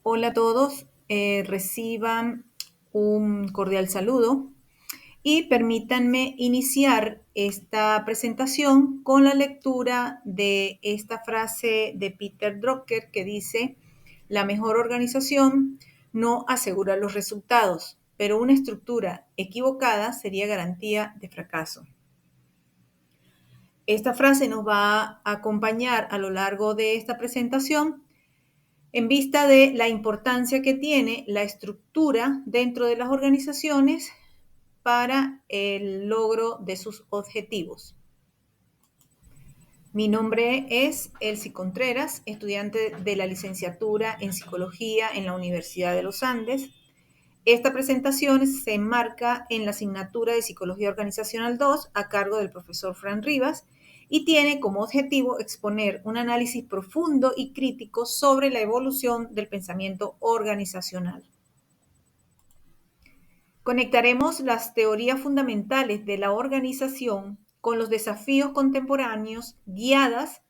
Hola a todos, reciban un cordial saludo y permítanme iniciar esta presentación con la lectura de esta frase de Peter Drucker que dice: la mejor organización no asegura los resultados, pero una estructura equivocada sería garantía de fracaso. Esta frase nos va a acompañar a lo largo de esta presentación en vista de la importancia que tiene la estructura dentro de las organizaciones para el logro de sus objetivos. Mi nombre es Elsie Contreras, estudiante de la licenciatura en Psicología en la Universidad de los Andes. Esta presentación se enmarca en la asignatura de Psicología Organizacional 2 a cargo del profesor Fran Rivas y tiene como objetivo exponer un análisis profundo y crítico sobre la evolución del pensamiento organizacional. Conectaremos las teorías fundamentales de la organización con los desafíos contemporáneos guiadas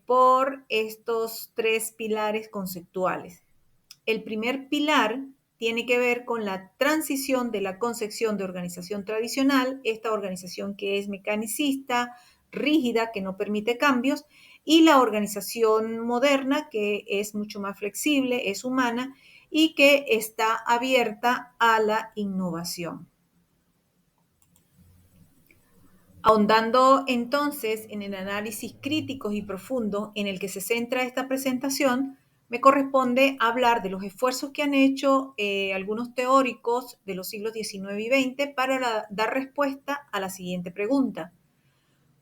por estos tres pilares conceptuales. El primer pilar tiene que ver con la transición de la concepción de organización tradicional, esta organización que es mecanicista, rígida, que no permite cambios, y la organización moderna, que es mucho más flexible, es humana y que está abierta a la innovación. Ahondando entonces en el análisis crítico y profundo en el que se centra esta presentación, me corresponde hablar de los esfuerzos que han hecho algunos teóricos de los siglos XIX y XX para dar respuesta a la siguiente pregunta: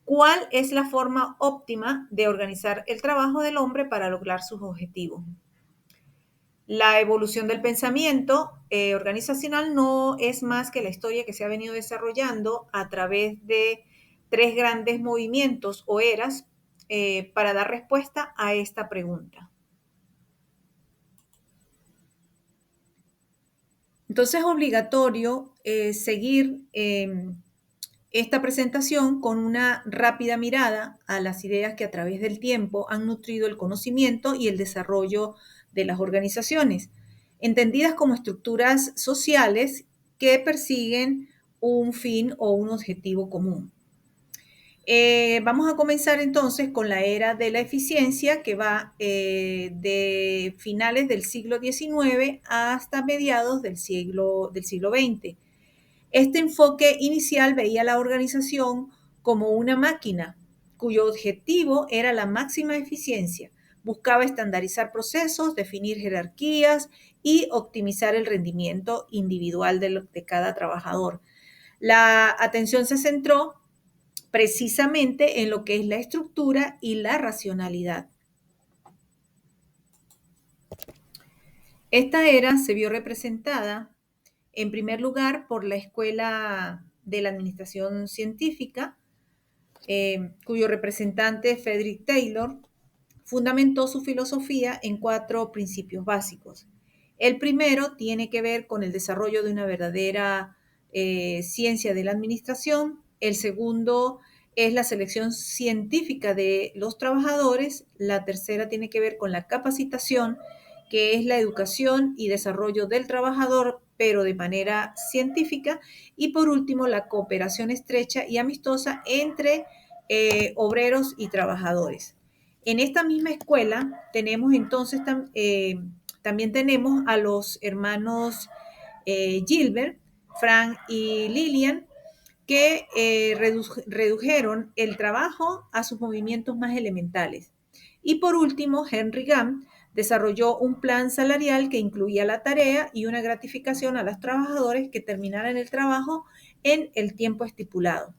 ¿cuál es la forma óptima de organizar el trabajo del hombre para lograr sus objetivos? La evolución del pensamiento organizacional no es más que la historia que se ha venido desarrollando a través de tres grandes movimientos o eras para dar respuesta a esta pregunta. Entonces es obligatorio seguir esta presentación con una rápida mirada a las ideas que a través del tiempo han nutrido el conocimiento y el desarrollo de las organizaciones, entendidas como estructuras sociales que persiguen un fin o un objetivo común. Vamos a comenzar entonces con la era de la eficiencia que va de finales del siglo XIX hasta mediados del siglo XX. Este enfoque inicial veía la organización como una máquina cuyo objetivo era la máxima eficiencia. Buscaba estandarizar procesos, definir jerarquías y optimizar el rendimiento individual de cada trabajador. La atención se centró precisamente en lo que es la estructura y la racionalidad. Esta era se vio representada en primer lugar por la Escuela de la Administración Científica, cuyo representante Frederick Taylor fundamentó su filosofía en cuatro principios básicos. El primero tiene que ver con el desarrollo de una verdadera ciencia de la administración. El segundo es la selección científica de los trabajadores. La tercera tiene que ver con la capacitación, que es la educación y desarrollo del trabajador, pero de manera científica. Y por último, la cooperación estrecha y amistosa entre obreros y trabajadores. En esta misma escuela tenemos entonces también tenemos a los hermanos Gilbert, Frank y Lillian, que redujeron el trabajo a sus movimientos más elementales. Y por último, Henry Gamm desarrolló un plan salarial que incluía la tarea y una gratificación a los trabajadores que terminaran el trabajo en el tiempo estipulado.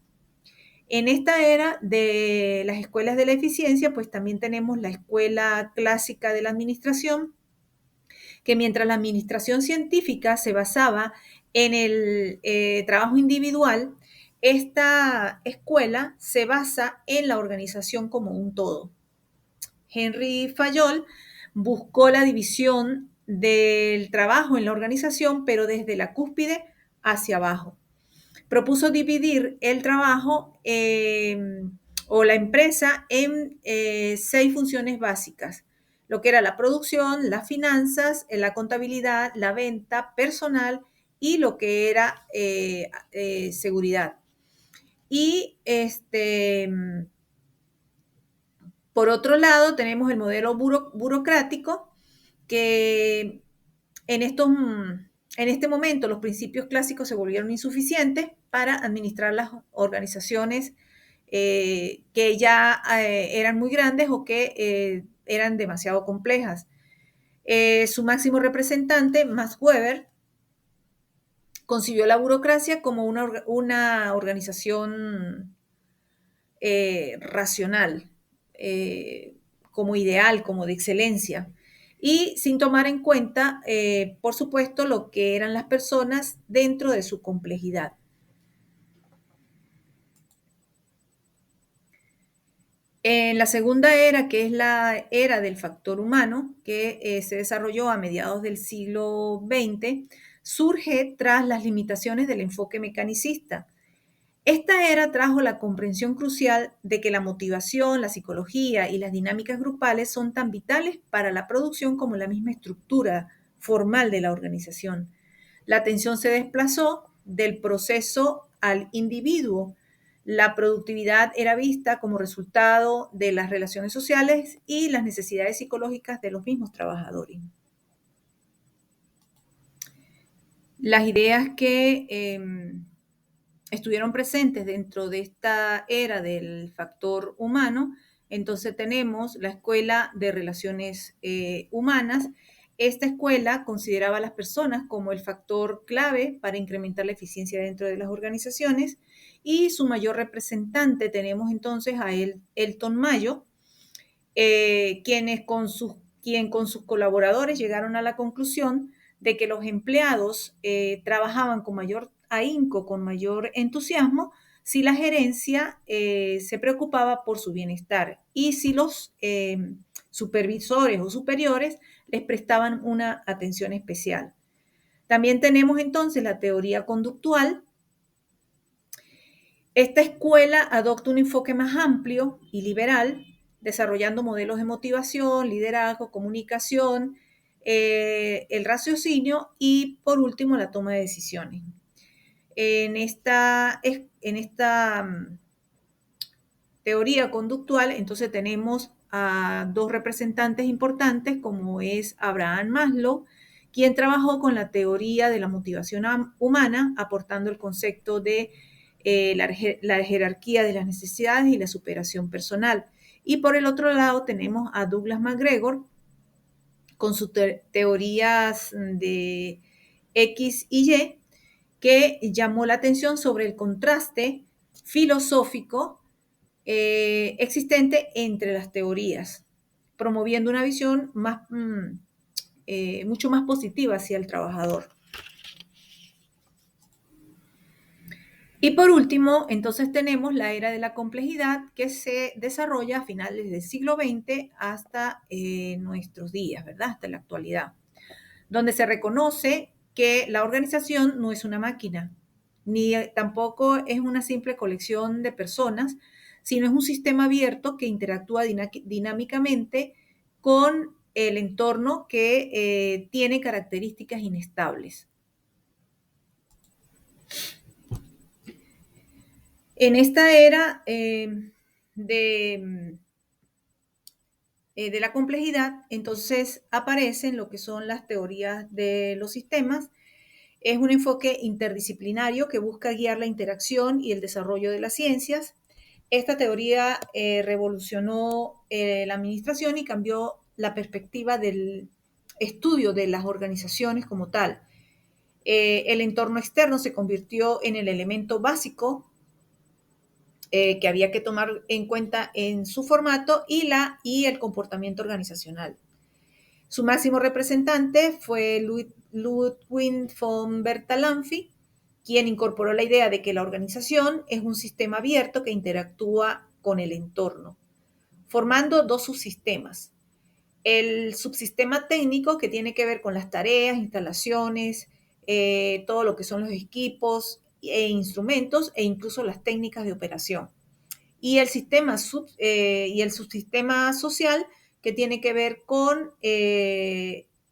En esta era de las escuelas de la eficiencia, pues también tenemos la escuela clásica de la administración, que mientras la administración científica se basaba en el trabajo individual, esta escuela se basa en la organización como un todo. Henry Fayol buscó la división del trabajo en la organización, pero desde la cúspide hacia abajo. Propuso dividir el trabajo o la empresa en 6 funciones básicas: lo que era la producción, las finanzas, la contabilidad, la venta, personal y lo que era seguridad. Y por otro lado, tenemos el modelo burocrático, que en, en este momento los principios clásicos se volvieron insuficientes para administrar las organizaciones que ya eran muy grandes o que eran demasiado complejas. Su máximo representante, Max Weber, concibió la burocracia como una organización racional, como ideal, como de excelencia, y sin tomar en cuenta, por supuesto, lo que eran las personas dentro de su complejidad. En la segunda era, que es la era del factor humano, que se desarrolló a mediados del siglo XX, surge tras las limitaciones del enfoque mecanicista. Esta era trajo la comprensión crucial de que la motivación, la psicología y las dinámicas grupales son tan vitales para la producción como la misma estructura formal de la organización. La atención se desplazó del proceso al individuo. La productividad era vista como resultado de las relaciones sociales y las necesidades psicológicas de los mismos trabajadores. Las ideas que estuvieron presentes dentro de esta era del factor humano, entonces tenemos la Escuela de Relaciones Humanas. Esta escuela consideraba a las personas como el factor clave para incrementar la eficiencia dentro de las organizaciones, y su mayor representante tenemos entonces a Elton Mayo, quien con sus colaboradores llegaron a la conclusión de que los empleados trabajaban con mayor ahínco, con mayor entusiasmo, si la gerencia se preocupaba por su bienestar y si los supervisores o superiores les prestaban una atención especial. También tenemos entonces la teoría conductual. Esta escuela adopta un enfoque más amplio y liberal, desarrollando modelos de motivación, liderazgo, comunicación, el raciocinio y, por último, la toma de decisiones. En esta teoría conductual, entonces tenemos a dos representantes importantes, como es Abraham Maslow, quien trabajó con la teoría de la motivación humana, aportando el concepto de la jerarquía de las necesidades y la superación personal. Y por el otro lado tenemos a Douglas MacGregor con sus teorías de X y Y, que llamó la atención sobre el contraste filosófico existente entre las teorías, promoviendo una visión mucho más positiva hacia el trabajador. Y por último, entonces tenemos la era de la complejidad, que se desarrolla a finales del siglo XX hasta nuestros días, ¿verdad? Hasta la actualidad, donde se reconoce que la organización no es una máquina, ni tampoco es una simple colección de personas, sino es un sistema abierto que interactúa dinámicamente con el entorno, que tiene características inestables. En esta era de la complejidad, entonces aparecen lo que son las teorías de los sistemas. Es un enfoque interdisciplinario que busca guiar la interacción y el desarrollo de las ciencias. Esta teoría revolucionó la administración y cambió la perspectiva del estudio de las organizaciones como tal. El entorno externo se convirtió en el elemento básico que había que tomar en cuenta en su formato y el comportamiento organizacional. Su máximo representante fue Ludwig von Bertalanffy, quien incorporó la idea de que la organización es un sistema abierto que interactúa con el entorno, formando dos subsistemas. El subsistema técnico, que tiene que ver con las tareas, instalaciones, todo lo que son los equipos e instrumentos e incluso las técnicas de operación. Y el subsistema social, que tiene que ver con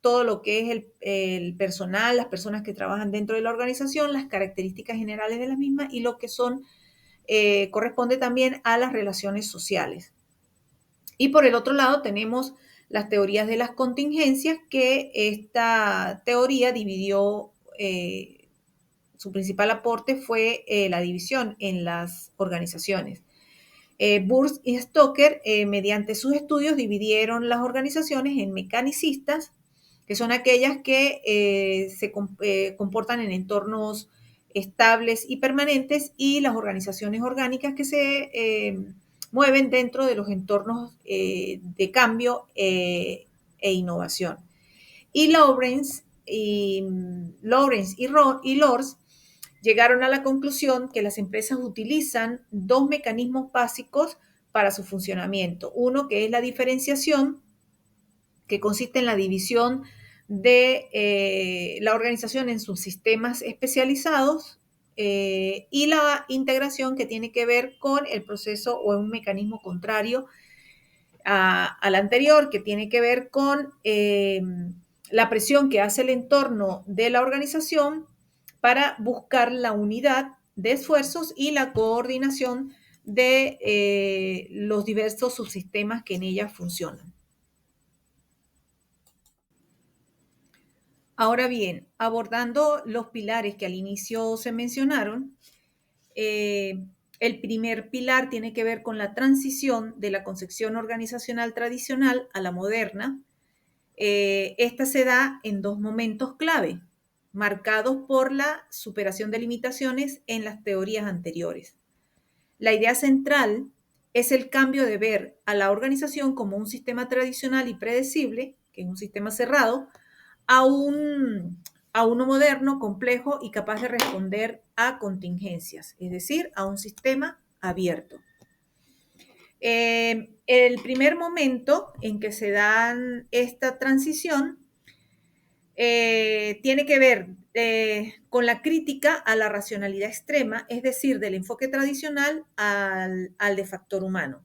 todo lo que es el personal, las personas que trabajan dentro de la organización, las características generales de las mismas y lo que son, corresponde también a las relaciones sociales. Y por el otro lado tenemos las teorías de las contingencias, que esta teoría dividió, su principal aporte fue la división en las organizaciones. Burns y Stoker, mediante sus estudios, dividieron las organizaciones en mecanicistas, que son aquellas que se comportan en entornos estables y permanentes, y las organizaciones orgánicas que se mueven dentro de los entornos de cambio e innovación. Y Lawrence y Lors llegaron a la conclusión que las empresas utilizan dos mecanismos básicos para su funcionamiento. Uno, que es la diferenciación, que consiste en la división de la organización en sus sistemas especializados, y la integración, que tiene que ver con el proceso o un mecanismo contrario al anterior, que tiene que ver con la presión que hace el entorno de la organización para buscar la unidad de esfuerzos y la coordinación de los diversos subsistemas que en ella funcionan. Ahora bien, abordando los pilares que al inicio se mencionaron, el primer pilar tiene que ver con la transición de la concepción organizacional tradicional a la moderna. Esta se da en dos momentos clave, marcados por la superación de limitaciones en las teorías anteriores. La idea central es el cambio de ver a la organización como un sistema tradicional y predecible, que es un sistema cerrado, a uno moderno, complejo y capaz de responder a contingencias, es decir, a un sistema abierto. El primer momento en que se da esta transición tiene que ver con la crítica a la racionalidad extrema, es decir, del enfoque tradicional al de factor humano.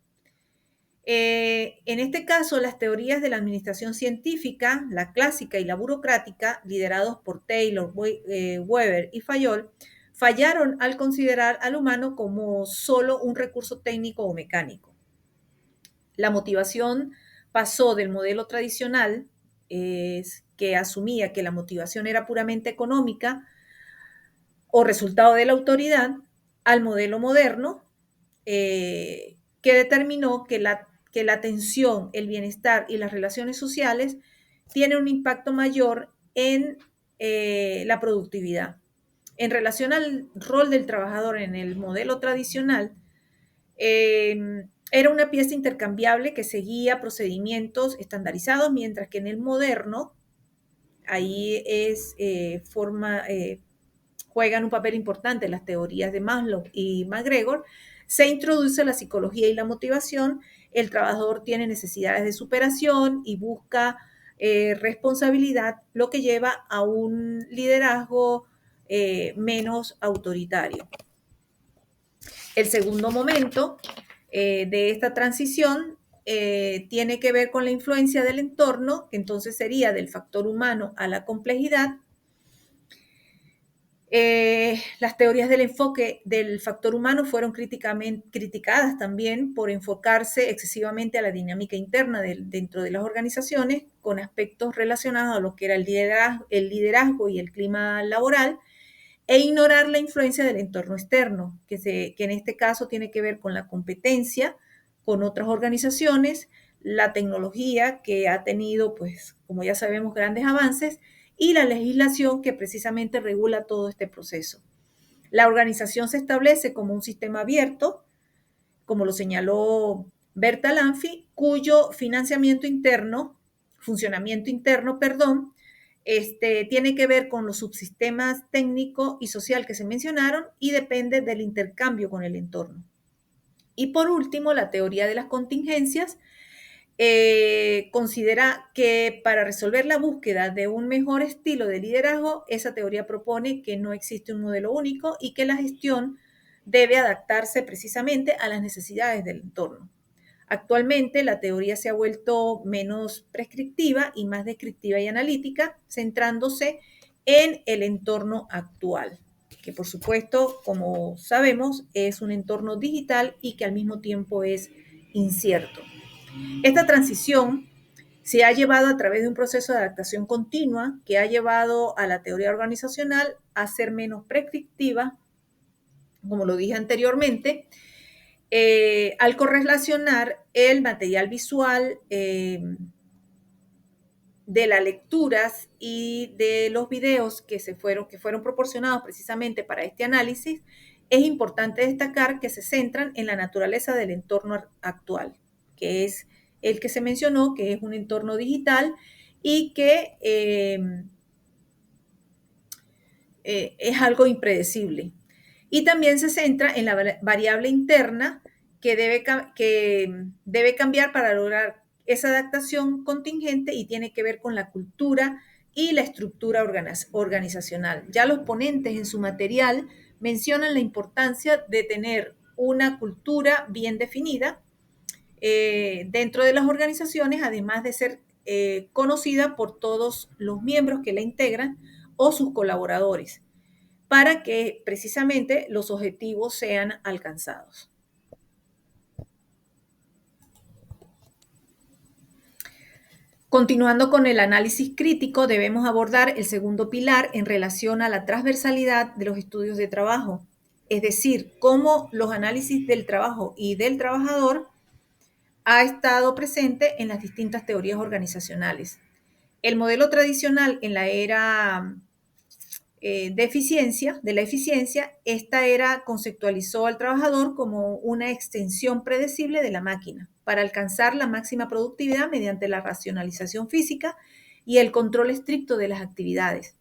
En este caso, las teorías de la administración científica, la clásica y la burocrática, liderados por Taylor, Weber y Fayol, fallaron al considerar al humano como solo un recurso técnico o mecánico. La motivación pasó del modelo tradicional, que asumía que la motivación era puramente económica o resultado de la autoridad, al modelo moderno, que determinó que la atención, el bienestar y las relaciones sociales tienen un impacto mayor en la productividad. En relación al rol del trabajador en el modelo tradicional, era una pieza intercambiable que seguía procedimientos estandarizados, mientras que en el moderno, ahí juegan un papel importante las teorías de Maslow y McGregor, se introduce la psicología y la motivación. El trabajador tiene necesidades de superación y busca responsabilidad, lo que lleva a un liderazgo menos autoritario. El segundo momento de esta transición tiene que ver con la influencia del entorno, que entonces sería del factor humano a la complejidad. Las teorías del enfoque del factor humano fueron criticadas también por enfocarse excesivamente a la dinámica interna dentro de las organizaciones, con aspectos relacionados a lo que era el liderazgo y el clima laboral, e ignorar la influencia del entorno externo, que en este caso tiene que ver con la competencia con otras organizaciones, la tecnología, que ha tenido, pues, como ya sabemos, grandes avances, y la legislación, que precisamente regula todo este proceso. La organización se establece como un sistema abierto, como lo señaló Bertalanffy, cuyo funcionamiento interno, tiene que ver con los subsistemas técnico y social que se mencionaron y depende del intercambio con el entorno. Y por último, la teoría de las contingencias considera que para resolver la búsqueda de un mejor estilo de liderazgo, esa teoría propone que no existe un modelo único y que la gestión debe adaptarse precisamente a las necesidades del entorno. Actualmente la teoría se ha vuelto menos prescriptiva y más descriptiva y analítica, centrándose en el entorno actual, que por supuesto, como sabemos, es un entorno digital y que al mismo tiempo es incierto. Esta transición se ha llevado a través de un proceso de adaptación continua que ha llevado a la teoría organizacional a ser menos prescriptiva, como lo dije anteriormente, al correlacionar el material visual de las lecturas y de los videos que fueron proporcionados precisamente para este análisis, es importante destacar que se centran en la naturaleza del entorno actual, que es el que se mencionó, que es un entorno digital y que es algo impredecible. Y también se centra en la variable interna que debe cambiar para lograr esa adaptación contingente y tiene que ver con la cultura y la estructura organizacional. Ya los ponentes en su material mencionan la importancia de tener una cultura bien definida dentro de las organizaciones, además de ser conocida por todos los miembros que la integran o sus colaboradores, para que precisamente los objetivos sean alcanzados. Continuando con el análisis crítico, debemos abordar el segundo pilar en relación a la transversalidad de los estudios de trabajo, es decir, cómo los análisis del trabajo y del trabajador ha estado presente en las distintas teorías organizacionales. El modelo tradicional en la era de la eficiencia, esta era conceptualizó al trabajador como una extensión predecible de la máquina para alcanzar la máxima productividad mediante la racionalización física y el control estricto de las actividades.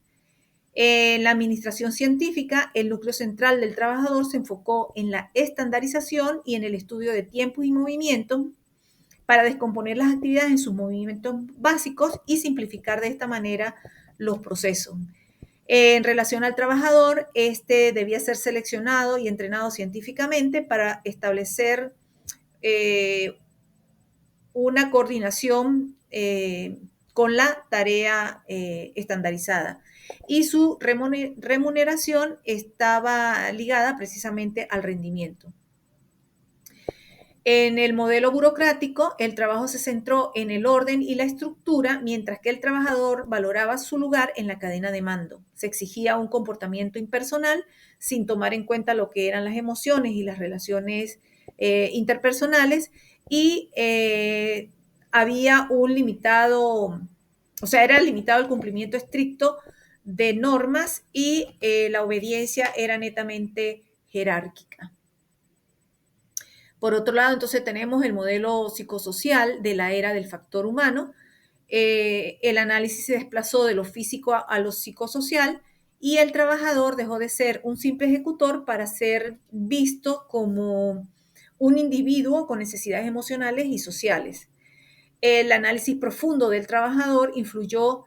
En la administración científica, el núcleo central del trabajador se enfocó en la estandarización y en el estudio de tiempo y movimiento para descomponer las actividades en sus movimientos básicos y simplificar de esta manera los procesos. En relación al trabajador, este debía ser seleccionado y entrenado científicamente para establecer una coordinación con la tarea estandarizada. Y su remuneración estaba ligada precisamente al rendimiento. En el modelo burocrático, el trabajo se centró en el orden y la estructura, mientras que el trabajador valoraba su lugar en la cadena de mando. Se exigía un comportamiento impersonal sin tomar en cuenta lo que eran las emociones y las relaciones interpersonales y había un limitado, o sea, era limitado el cumplimiento estricto de normas y la obediencia era netamente jerárquica. Por otro lado, entonces tenemos el modelo psicosocial de la era del factor humano. El análisis se desplazó de lo físico a lo psicosocial y el trabajador dejó de ser un simple ejecutor para ser visto como un individuo con necesidades emocionales y sociales. El análisis profundo del trabajador influyó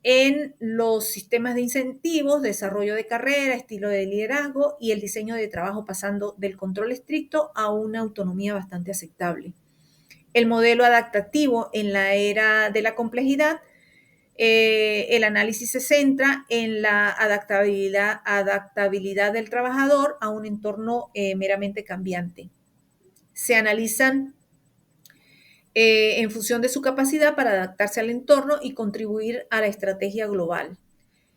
en los sistemas de incentivos, desarrollo de carrera, estilo de liderazgo y el diseño de trabajo, pasando del control estricto a una autonomía bastante aceptable. El modelo adaptativo en la era de la complejidad, el análisis se centra en la adaptabilidad del trabajador a un entorno meramente cambiante. Se analizan en función de su capacidad para adaptarse al entorno y contribuir a la estrategia global.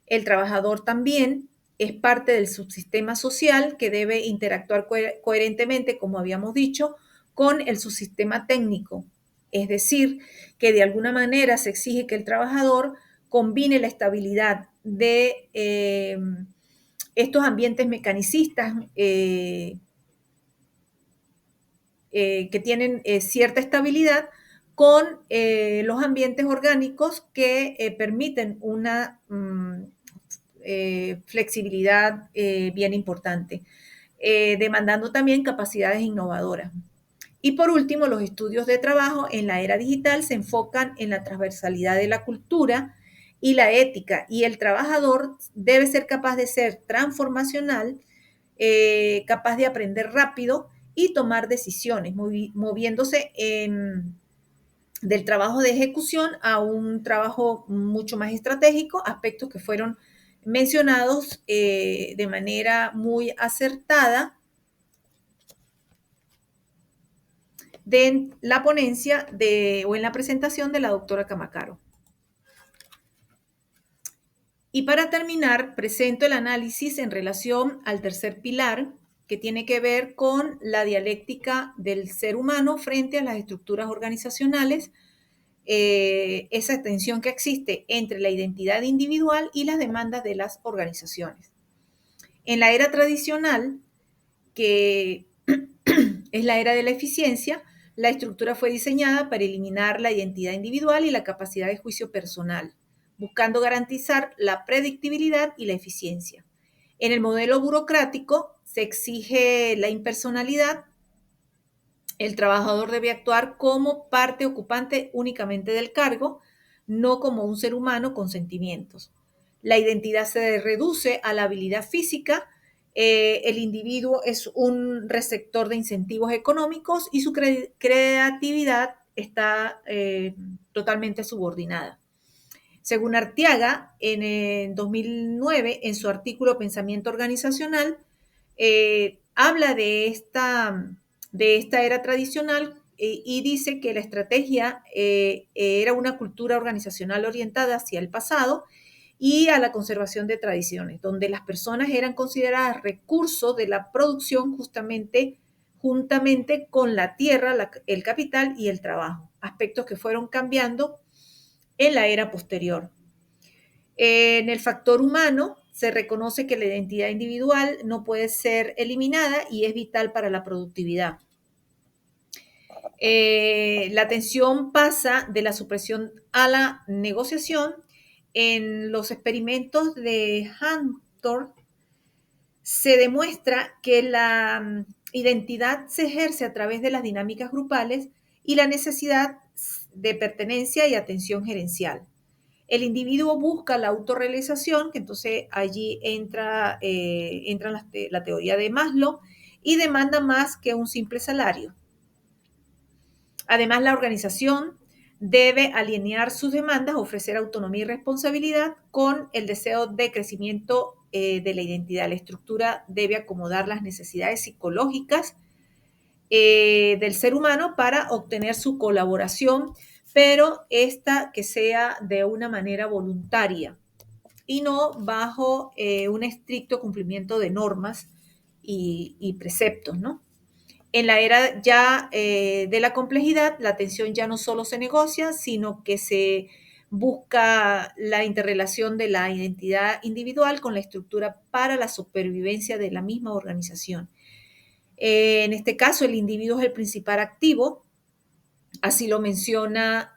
El trabajador también es parte del subsistema social que debe interactuar coherentemente, como habíamos dicho, con el subsistema técnico. Es decir, que de alguna manera se exige que el trabajador combine la estabilidad de estos ambientes mecanicistas que tienen cierta estabilidad con los ambientes orgánicos que permiten una flexibilidad bien importante, demandando también capacidades innovadoras. Y por último, los estudios de trabajo en la era digital se enfocan en la transversalidad de la cultura y la ética, y el trabajador debe ser capaz de ser transformacional, capaz de aprender rápido y tomar decisiones, moviéndose del trabajo de ejecución a un trabajo mucho más estratégico, aspectos que fueron mencionados de manera muy acertada de la ponencia o en la presentación de la doctora Camacaro. Y para terminar, presento el análisis en relación al tercer pilar, que tiene que ver con la dialéctica del ser humano frente a las estructuras organizacionales, esa tensión que existe entre la identidad individual y las demandas de las organizaciones. En la era tradicional, que es la era de la eficiencia, la estructura fue diseñada para eliminar la identidad individual y la capacidad de juicio personal, buscando garantizar la predictibilidad y la eficiencia. En el modelo burocrático se exige la impersonalidad. El trabajador debe actuar como parte ocupante únicamente del cargo, no como un ser humano con sentimientos. La identidad se reduce a la habilidad física. El individuo es un receptor de incentivos económicos y su creatividad está totalmente subordinada. Según Arteaga, en 2009, en su artículo Pensamiento Organizacional, habla de esta era tradicional y dice que la estrategia era una cultura organizacional orientada hacia el pasado y a la conservación de tradiciones, donde las personas eran consideradas recursos de la producción juntamente con la tierra, el capital y el trabajo, aspectos que fueron cambiando en la era posterior. En el factor humano se reconoce que la identidad individual no puede ser eliminada y es vital para la productividad. La atención pasa de la supresión a la negociación. En los experimentos de Hunter se demuestra que la identidad se ejerce a través de las dinámicas grupales y la necesidad de pertenencia y atención gerencial. El individuo busca la autorrealización, que entonces allí entra la teoría de Maslow, y demanda más que un simple salario. Además, la organización debe alinear sus demandas, ofrecer autonomía y responsabilidad con el deseo de crecimiento de la identidad. La estructura debe acomodar las necesidades psicológicas del ser humano para obtener su colaboración, pero esta que sea de una manera voluntaria y no bajo un estricto cumplimiento de normas y preceptos, ¿no? En la era ya de la complejidad, la atención ya no solo se negocia, sino que se busca la interrelación de la identidad individual con la estructura para la supervivencia de la misma organización. En este caso, el individuo es el principal activo, así lo menciona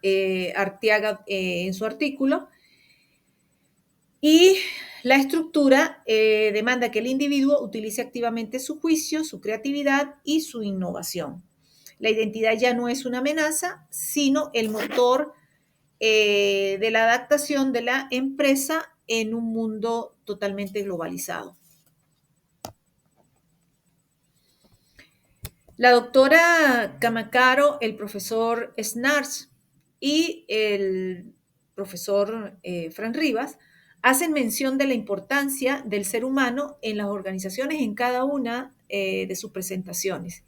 Arteaga en su artículo, y la estructura demanda que el individuo utilice activamente su juicio, su creatividad y su innovación. La identidad ya no es una amenaza, sino el motor de la adaptación de la empresa en un mundo totalmente globalizado. La doctora Camacaro, el profesor Snars y el profesor Fran Rivas hacen mención de la importancia del ser humano en las organizaciones en cada una de sus presentaciones.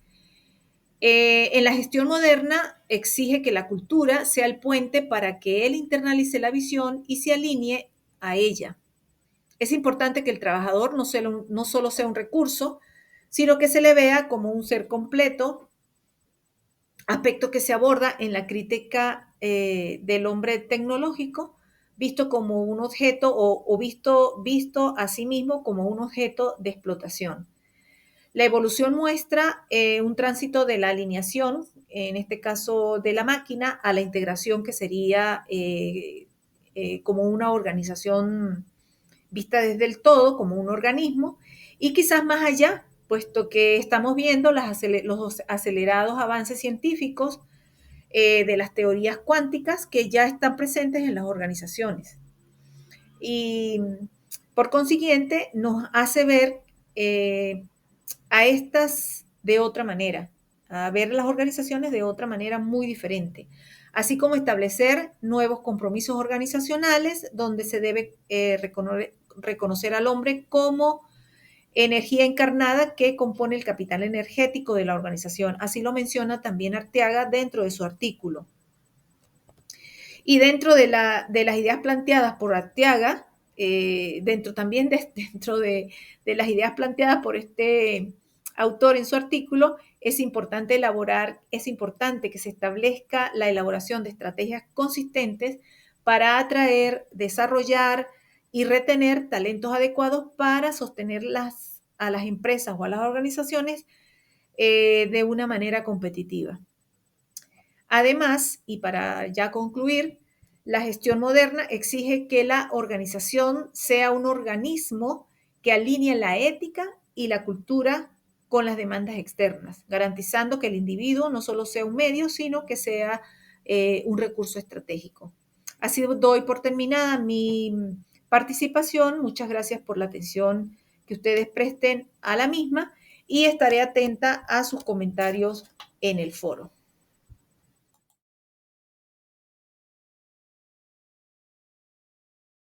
En la gestión moderna exige que la cultura sea el puente para que él internalice la visión y se alinee a ella. Es importante que el trabajador no solo sea un recurso, sino que se le vea como un ser completo, aspecto que se aborda en la crítica del hombre tecnológico, visto como un objeto o visto a sí mismo como un objeto de explotación. La evolución muestra un tránsito de la alineación, en este caso de la máquina, a la integración que sería como una organización vista desde el todo, como un organismo, y quizás más allá, puesto que estamos viendo los acelerados avances científicos de las teorías cuánticas que ya están presentes en las organizaciones. Y por consiguiente nos hace ver a estas de otra manera, a ver las organizaciones de otra manera muy diferente, así como establecer nuevos compromisos organizacionales donde se debe reconocer al hombre como energía encarnada que compone el capital energético de la organización. Así lo menciona también Arteaga dentro de su artículo. Y dentro de las ideas planteadas por Arteaga, dentro también dentro de las ideas planteadas por este autor en su artículo, es importante que se establezca la elaboración de estrategias consistentes para atraer, desarrollar y retener talentos adecuados para sostener a las empresas o a las organizaciones de una manera competitiva. Además, y para ya concluir, la gestión moderna exige que la organización sea un organismo que alinee la ética y la cultura con las demandas externas, garantizando que el individuo no solo sea un medio, sino que sea un recurso estratégico. Así doy por terminada mi participación. Muchas gracias por la atención que ustedes presten a la misma y estaré atenta a sus comentarios en el foro.